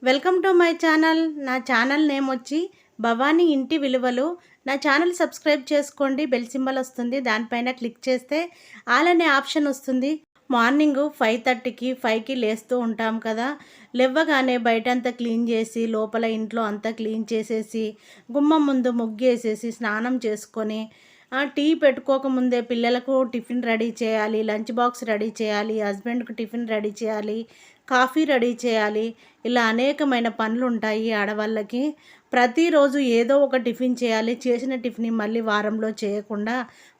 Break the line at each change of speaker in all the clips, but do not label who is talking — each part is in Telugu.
Welcome to my channel. నా ఛానల్ నేమ్ వచ్చి భవానీ ఇంటి విలువలు. నా ఛానల్ సబ్స్క్రైబ్ చేసుకోండి. బెల్ సింబల్ వస్తుంది, దానిపైన క్లిక్ చేస్తే ఆల్ అనే ఆప్షన్ వస్తుంది. మార్నింగ్ 5:30కి 5కి లేస్తూ ఉంటాం కదా. లేవగానే బయటంతా క్లీన్ చేసి, లోపల ఇంట్లో అంతా క్లీన్ చేసేసి, గుమ్మం ముందు ముగ్గేసేసి, స్నానం చేసుకొని టీ పెట్టుకోకముందే పిల్లలకు టిఫిన్ రెడీ చేయాలి, లంచ్ బాక్స్ రెడీ చేయాలి, హస్బెండ్కి టిఫిన్ రెడీ చేయాలి, కాఫీ రెడీ చేయాలి. ఇలా అనేకమైన పనులు ఉంటాయి ఆడవాళ్ళకి. ప్రతిరోజు ఏదో ఒక టిఫిన్ చేయాలి. చేసిన టిఫిన్ మళ్ళీ వారంలో చేయకుండా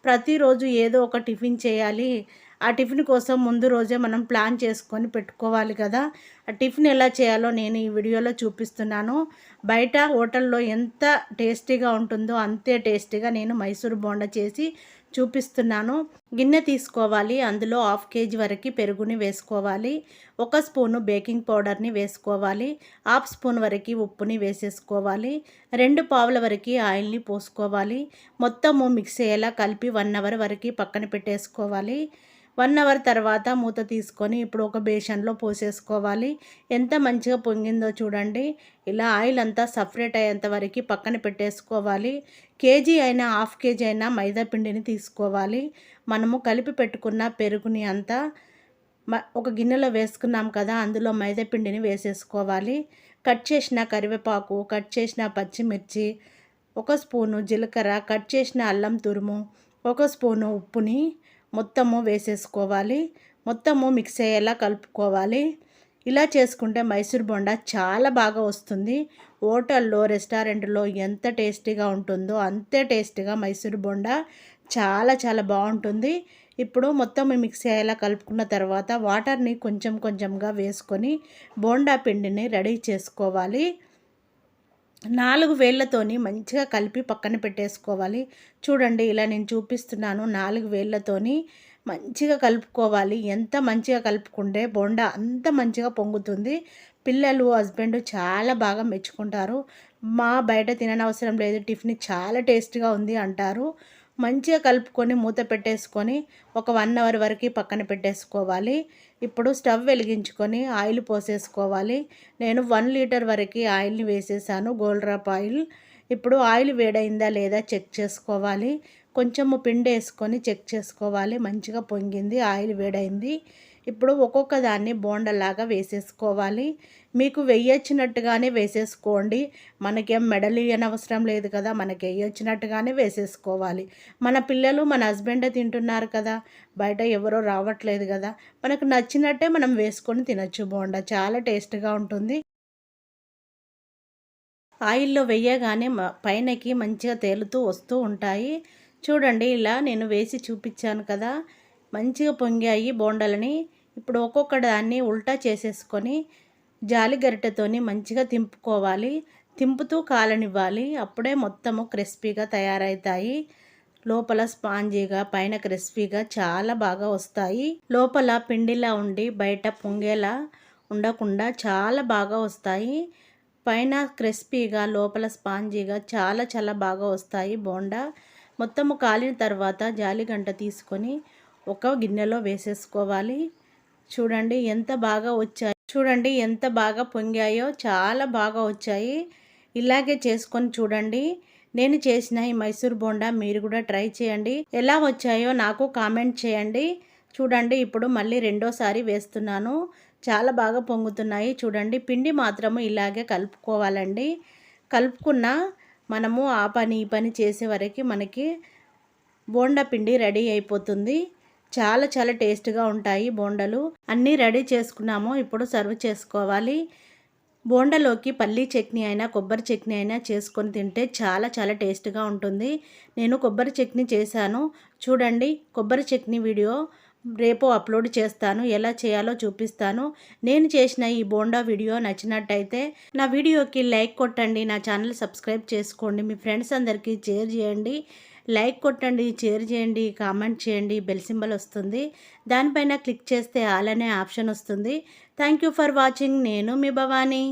ప్రతిరోజు ఏదో ఒక టిఫిన్ చేయాలి. ఆ టిఫిన్ కోసం ముందు రోజే మనం ప్లాన్ చేసుకొని పెట్టుకోవాలి కదా. ఆ టిఫిన్ ఎలా చేయాలో నేను ఈ వీడియోలో చూపిస్తున్నాను. బయట హోటల్లో ఎంత టేస్టీగా ఉంటుందో అంతే టేస్టీగా నేను మైసూర్ బోండా చేసి చూపిస్తున్నాను. గిన్నె తీసుకోవాలి, అందులో 1/2 kg వరకు పెరుగుని వేసుకోవాలి, 1 స్పూను బేకింగ్ పౌడర్ని వేసుకోవాలి, 1/2 స్పూన్ వరకు ఉప్పుని వేసేసుకోవాలి, 2 పావుల వరకు ఆయిల్ని పోసుకోవాలి. మొత్తము మిక్స్ అయ్యేలా కలిపి 1 అవర్ వరకు పక్కన పెట్టేసుకోవాలి. 1 అవర్ తర్వాత మూత తీసుకొని ఇప్పుడు ఒక బేషన్లో పోసేసుకోవాలి. ఎంత మంచిగా పొంగిందో చూడండి. ఇలా ఆయిల్ అంతా సపరేట్ అయ్యేంత వరకు పక్కన పెట్టేసుకోవాలి. కేజీ అయినా 1/2 kg అయినా మైదా పిండిని తీసుకోవాలి. మనము కలిపి పెట్టుకున్న పెరుగుని అంతా ఒక గిన్నెలో వేసుకున్నాం కదా, అందులో మైదా పిండిని వేసేసుకోవాలి. కట్ చేసిన కరివేపాకు, కట్ చేసిన పచ్చిమిర్చి, 1 స్పూను జీలకర్ర, కట్ చేసిన అల్లం తురుము, 1 స్పూను ఉప్పుని మొత్తము వేసేసుకోవాలి. మొత్తము మిక్స్ అయ్యేలా కలుపుకోవాలి. ఇలా చేసుకుంటే మైసూర్ బోండా చాలా బాగా వస్తుంది. హోటల్లో, రెస్టారెంట్లో ఎంత టేస్టీగా ఉంటుందో అంతే టేస్టీగా మైసూర్ బోండా చాలా చాలా బాగుంటుంది. ఇప్పుడు మొత్తం మిక్స్ అయ్యేలా కలుపుకున్న తర్వాత వాటర్ని కొంచెం కొంచెంగా వేసుకొని బోండా పిండిని రెడీ చేసుకోవాలి. 4 వేళ్ళతోని మంచిగా కలిపి పక్కన పెట్టేసుకోవాలి. చూడండి, ఇలా నేను చూపిస్తున్నాను. 4 వేళ్ళతోని మంచిగా కలుపుకోవాలి. ఎంత మంచిగా కలుపుకుంటే బోండా అంత మంచిగా పొంగుతుంది. పిల్లలు, హస్బెండ్ చాలా బాగా మెచ్చుకుంటారు. బయట తిననవసరం లేదు, టిఫిన్ చాలా టేస్ట్గా ఉంది అంటారు. మంచిగా కలుపుకొని మూత పెట్టేసుకొని ఒక 1 అవర్ వరకు పక్కన పెట్టేసుకోవాలి. ఇప్పుడు స్టవ్ వెలిగించుకొని ఆయిల్ పోసేసుకోవాలి. నేను 1 లీటర్ వరకు ఆయిల్ని వేసేసాను, గోల్డ్ డ్రాప్ ఆయిల్. ఇప్పుడు ఆయిల్ వేడైందా లేదా చెక్ చేసుకోవాలి. కొంచెము పిండి వేసుకొని చెక్ చేసుకోవాలి. మంచిగా పొంగింది, ఆయిల్ వేడైంది. ఇప్పుడు ఒక్కొక్క దాన్ని బోండలాగా వేసేసుకోవాలి. మీకు వెయ్యొచ్చినట్టుగానే వేసేసుకోండి. మనకేం మెడలు అవసరం లేదు కదా, మనకి వెయ్యొచ్చినట్టుగానే వేసేసుకోవాలి. మన పిల్లలు, మన హస్బెండ్ తింటున్నారు కదా, బయట ఎవరో రావట్లేదు కదా, మనకు నచ్చినట్టే మనం వేసుకొని తినచ్చు. బోండా చాలా టేస్ట్గా ఉంటుంది. ఆయిల్లో వేయగానే పైనకి మంచిగా తేలుతూ వస్తూ ఉంటాయి. చూడండి, ఇలా నేను వేసి చూపించాను కదా, మంచిగా పొంగాయి బోండాలని. ఇప్పుడు ఒక్కొక్క దాన్ని ఉల్టా చేసేసుకొని జాలి గరిటెతోని మంచిగా తింపుకోవాలి. తింపుతూ కాలనివ్వాలి. అప్పుడే మొత్తము క్రిస్పీగా తయారవుతాయి. లోపల స్పాంజీగా, పైన క్రిస్పీగా చాలా బాగా వస్తాయి. లోపల పిండిలా ఉండి బయట పొంగేలా ఉండకుండా చాలా బాగా వస్తాయి. పైన క్రిస్పీగా, లోపల స్పాంజీగా చాలా చాలా బాగా వస్తాయి బోండా. మొత్తము కాలిన తర్వాత జాలిగంట తీసుకొని ఒక గిన్నెలో వేసేసుకోవాలి. చూడండి ఎంత బాగా వచ్చాయి, చూడండి ఎంత బాగా పొంగాయో, చాలా బాగా వచ్చాయి. ఇలాగే చేసుకొని చూడండి. నేను చేసిన ఈ మైసూర్ బోండా మీరు కూడా ట్రై చేయండి. ఎలా వచ్చాయో నాకు కామెంట్ చేయండి. చూడండి, ఇప్పుడు మళ్ళీ రెండోసారి వేస్తున్నాను. చాలా బాగా పొంగుతున్నాయి. చూడండి, పిండి మాత్రము ఇలాగే కలుపుకోవాలండి. కలుపుకున్న మనము ఆ పని ఈ పని చేసే వరకు మనకి బోండా పిండి రెడీ అయిపోతుంది. చాలా చాలా టేస్ట్గా ఉంటాయి బోండాలు. అన్నీ రెడీ చేసుకున్నాము. ఇప్పుడు సర్వ్ చేసుకోవాలి. బోండాలోకి పల్లీ చట్నీ అయినా కొబ్బరి చట్నీ అయినా చేసుకొని తింటే చాలా చాలా టేస్ట్గా ఉంటుంది. నేను కొబ్బరి చట్నీ చేశాను. చూడండి, కొబ్బరి చట్నీ వీడియో రేపు అప్లోడ్ చేస్తాను. ఎలా చేయాలో చూపిస్తాను. నేను చేసిన ఈ బోండా వీడియో నచ్చినట్టయితే నా వీడియోకి లైక్ కొట్టండి, నా ఛానల్ సబ్స్క్రైబ్ చేసుకోండి, మీ ఫ్రెండ్స్ అందరికీ షేర్ చేయండి. లైక్ కొట్టండి, షేర్ చేయండి, కామెంట్ చేయండి. బెల్ సింబల్ వస్తుంది, దానిపైన క్లిక్ చేస్తే ఆల్ అనే ఆప్షన్ వస్తుంది. Thank you for watching. నేను మీ భవానీ.